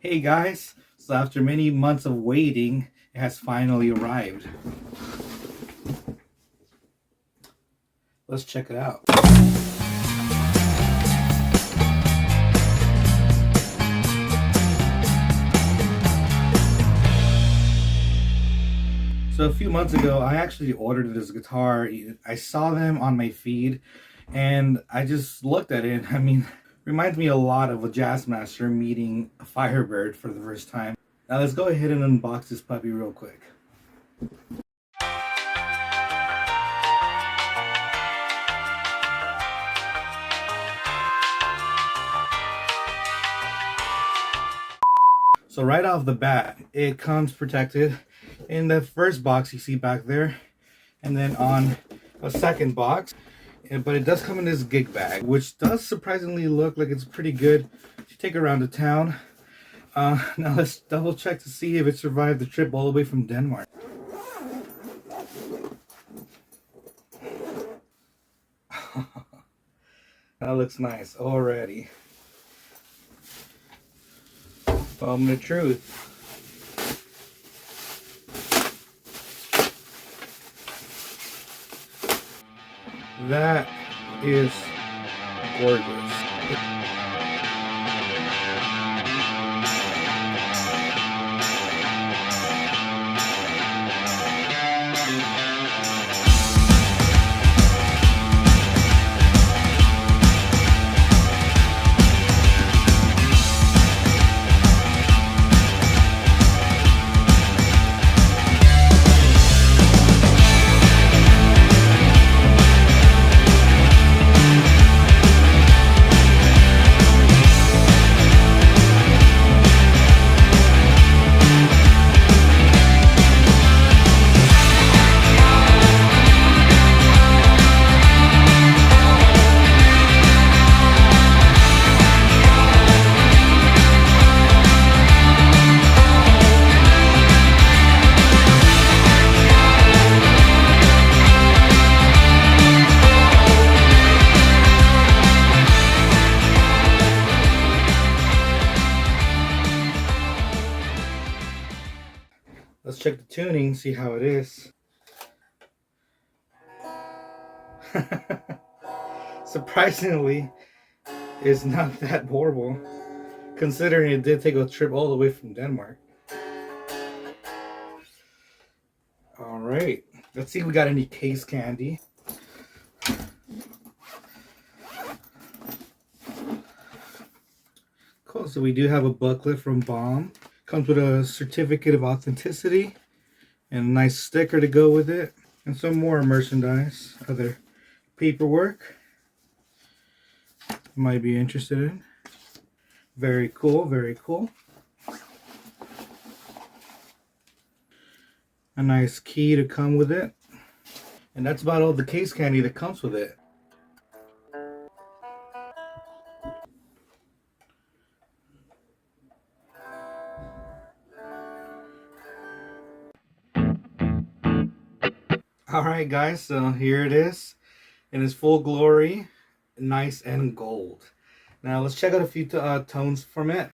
Hey guys, so after many months of waiting, it has finally arrived. Let's check it out. So a few months ago, I actually ordered this guitar. I saw them on my feed and I just looked at it. I mean, reminds me a lot of a jazz master meeting a Firebird for the first time. Now let's go ahead and unbox this puppy real quick. So right off the bat, it comes protected in the first box you see back there, and then on a second box. But it does come in this gig bag, which does surprisingly look like it's pretty good to take around to town. Now let's double check to see if it survived the trip all the way from Denmark. That looks nice already. Moment of truth. That is gorgeous. Let's check the tuning, see how it is. Surprisingly, it's not that horrible, considering it did take a trip all the way from Denmark. Alright, let's see if we got any case candy. Cool, so we do have a booklet from Baum. Comes with a certificate of authenticity and a nice sticker to go with it, and some more merchandise, other paperwork you might be interested in. Very cool, very cool. A nice key to come with it, and that's about all the case candy that comes with it. Alright guys, so here it is in its full glory, nice and gold. Now let's check out a few tones from it.